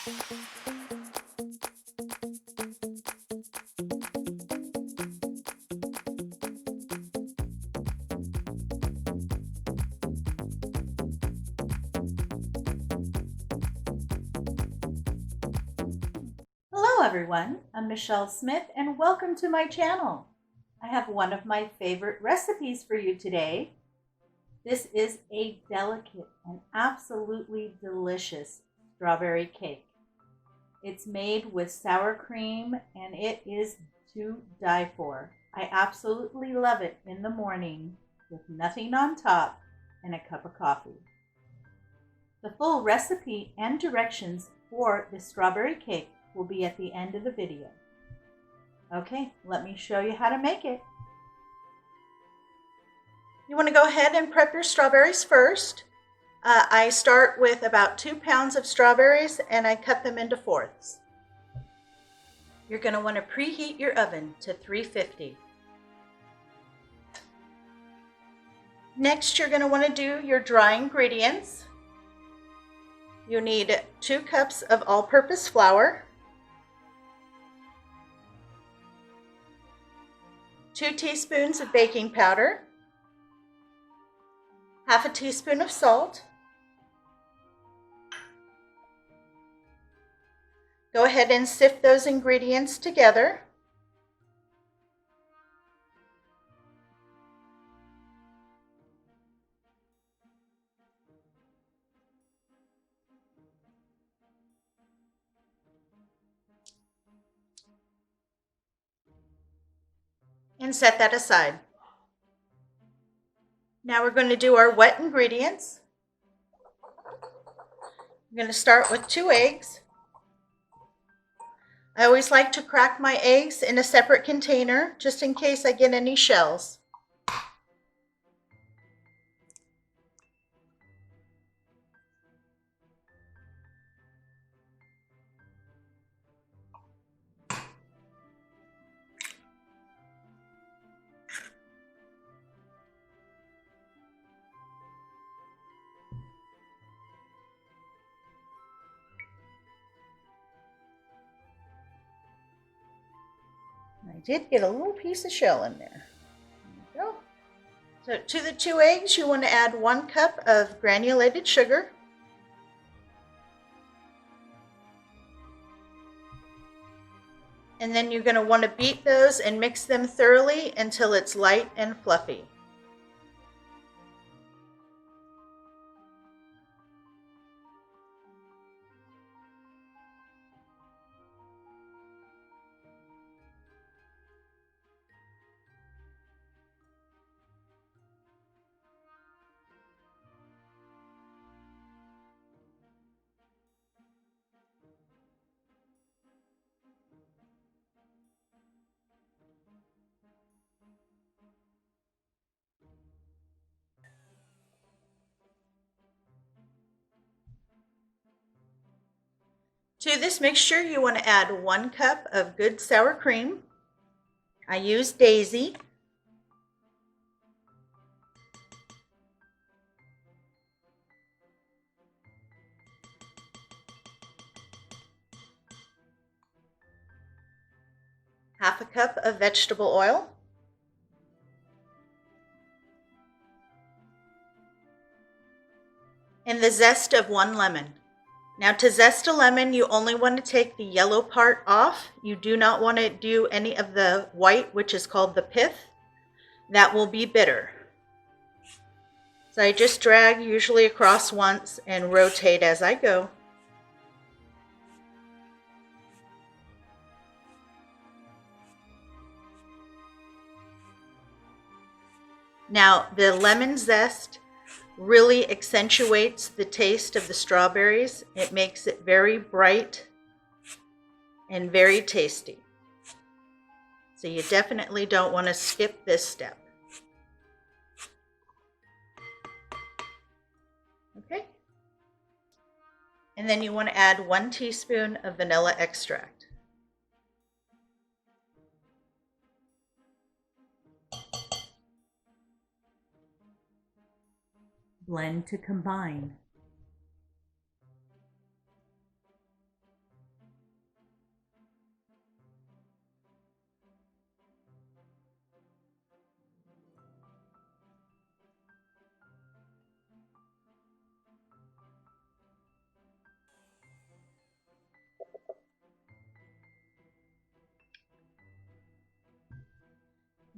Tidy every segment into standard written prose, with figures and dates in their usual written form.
Hello everyone, I'm Michelle Smith and welcome to my channel. I have one of my favorite recipes for you today. This is a delicate and absolutely delicious strawberry cake. It's made with sour cream and it is to die for. I absolutely love it in the morning with nothing on top and a cup of coffee. The full recipe and directions for the strawberry cake will be at the end of the video. Okay, let me show you how to make it. You want to go ahead and prep your strawberries first. I start with about 2 pounds of strawberries and I cut them into fourths. You're going to want to preheat your oven to 350. Next, you're going to want to do your dry ingredients. You need 2 cups of all-purpose flour, 2 teaspoons of baking powder, half a teaspoon of salt. Go ahead and sift those ingredients together. And set that aside. Now we're going to do our wet ingredients. I'm going to start with 2 eggs. I always like to crack my eggs in a separate container just in case I get any shells. I did get a little piece of shell in there. There we go. So to the 2 eggs, you want to add 1 cup of granulated sugar. And then you're going to want to beat those and mix them thoroughly until it's light and fluffy. To this mixture, you want to add 1 cup of good sour cream. I use Daisy. Half a cup of vegetable oil. And the zest of 1 lemon. Now to zest a lemon, you only want to take the yellow part off. You do not want to do any of the white, which is called the pith. That will be bitter. So I just drag usually across once and rotate as I go. Now the lemon zest really accentuates the taste of the strawberries. It makes it very bright and very tasty. So you definitely don't want to skip this step. Okay. And then you want to add 1 teaspoon of vanilla extract. Blend to combine.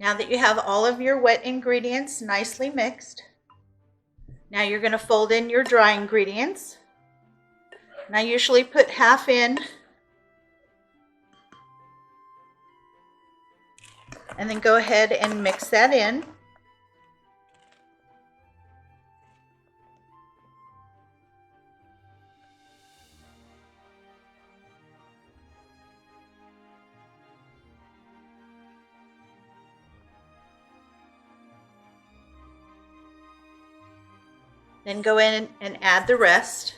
Now that you have all of your wet ingredients nicely mixed, now you're going to fold in your dry ingredients. And I usually put half in and then go ahead and mix that in. Then go in and add the rest.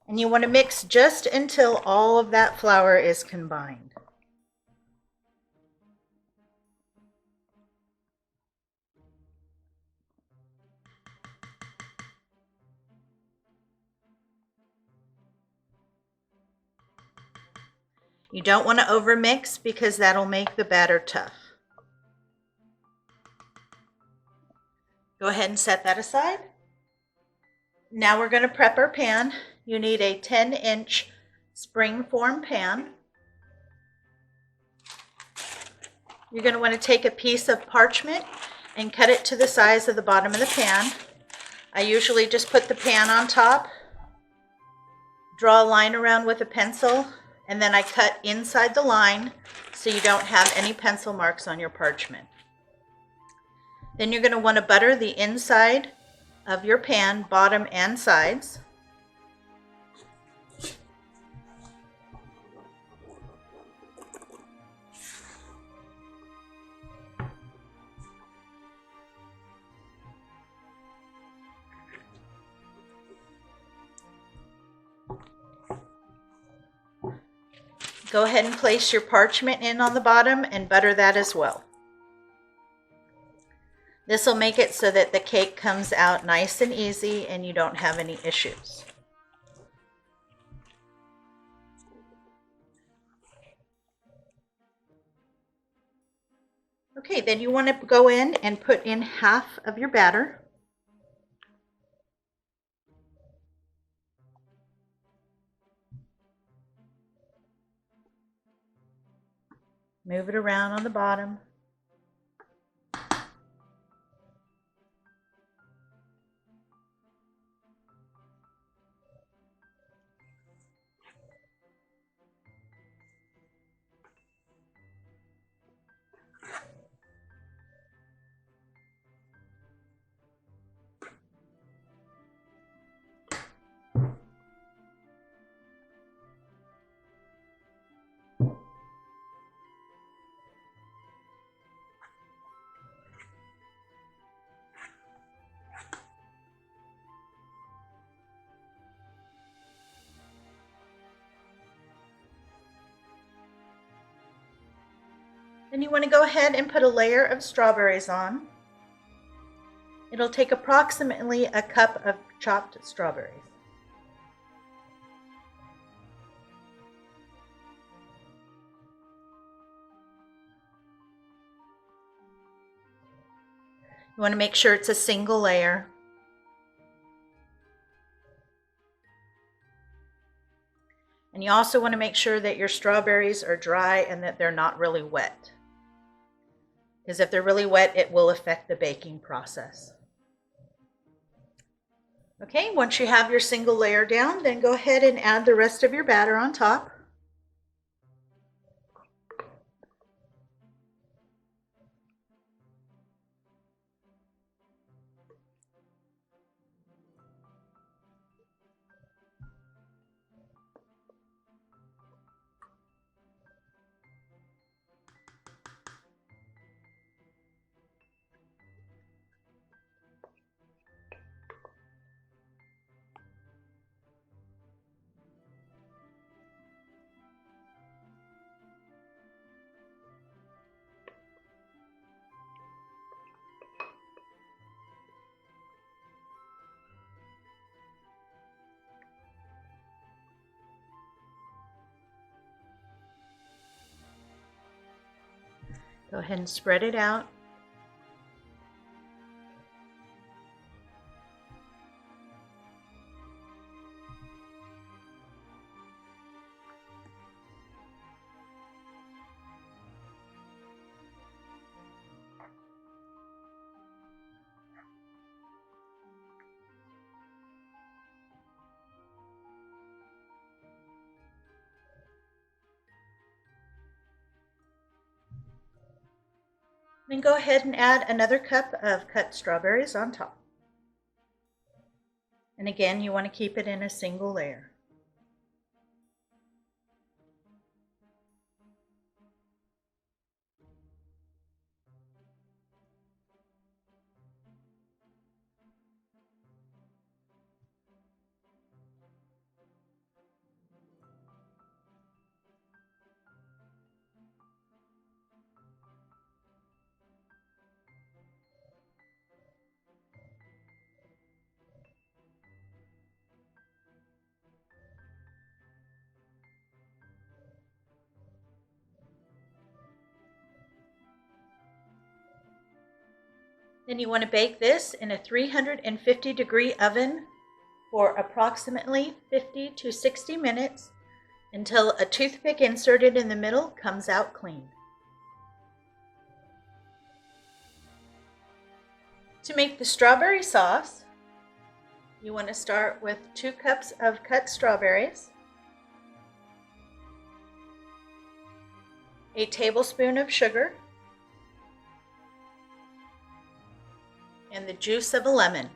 And you want to mix just until all of that flour is combined. You don't want to overmix because that'll make the batter tough. Go ahead and set that aside. Now we're going to prep our pan. You need a 10-inch spring-form pan. You're going to want to take a piece of parchment and cut it to the size of the bottom of the pan. I usually just put the pan on top, draw a line around with a pencil, and then I cut inside the line so you don't have any pencil marks on your parchment. Then you're going to want to butter the inside of your pan, bottom and sides. Go ahead and place your parchment in on the bottom and butter that as well. This will make it so that the cake comes out nice and easy and you don't have any issues. Okay, then you want to go in and put in half of your batter. Move it around on the bottom. Then you want to go ahead and put a layer of strawberries on. It'll take approximately a cup of chopped strawberries. You want to make sure it's a single layer. And you also want to make sure that your strawberries are dry and that they're not really wet. Because if they're really wet, it will affect the baking process. Okay, once you have your single layer down, then go ahead and add the rest of your batter on top. Go ahead and spread it out. Then go ahead and add another cup of cut strawberries on top. And again, you want to keep it in a single layer. Then you want to bake this in a 350-degree oven for approximately 50 to 60 minutes until a toothpick inserted in the middle comes out clean. To make the strawberry sauce, you want to start with 2 cups of cut strawberries, a tablespoon of sugar, and the juice of a lemon.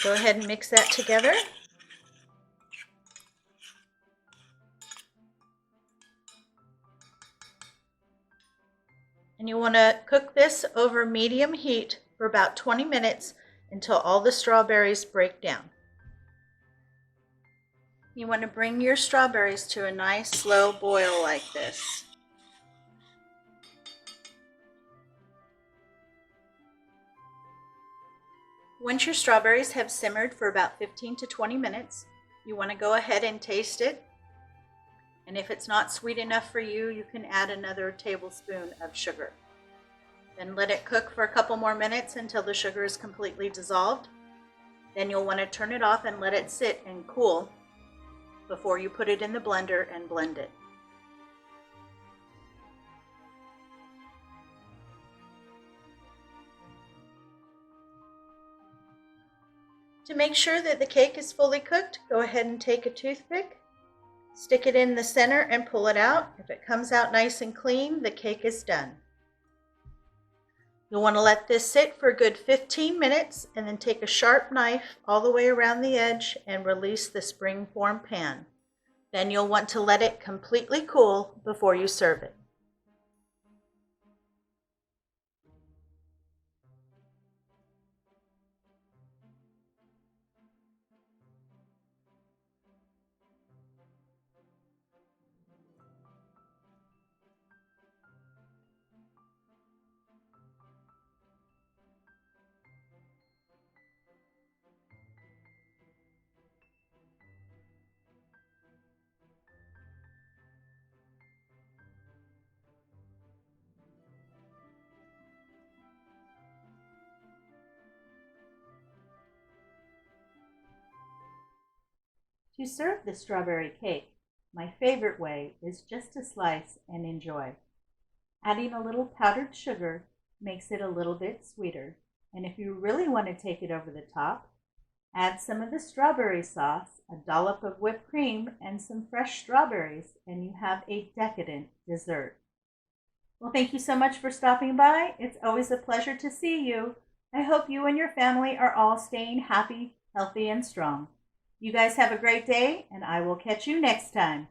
Go ahead and mix that together. And you want to cook this over medium heat for about 20 minutes until all the strawberries break down. You want to bring your strawberries to a nice slow boil like this. Once your strawberries have simmered for about 15 to 20 minutes, you want to go ahead and taste it. And if it's not sweet enough for you, you can add another tablespoon of sugar. Then let it cook for a couple more minutes until the sugar is completely dissolved. Then you'll want to turn it off and let it sit and cool before you put it in the blender and blend it. To make sure that the cake is fully cooked, go ahead and take a toothpick, stick it in the center and pull it out. If it comes out nice and clean, the cake is done. You'll want to let this sit for a good 15 minutes and then take a sharp knife all the way around the edge and release the spring-form pan. Then you'll want to let it completely cool before you serve it. To serve the strawberry cake, my favorite way is just to slice and enjoy. Adding a little powdered sugar makes it a little bit sweeter, and if you really want to take it over the top, add some of the strawberry sauce, a dollop of whipped cream, and some fresh strawberries, and you have a decadent dessert. Well, thank you so much for stopping by. It's always a pleasure to see you. I hope you and your family are all staying happy, healthy, and strong. You guys have a great day, and I will catch you next time.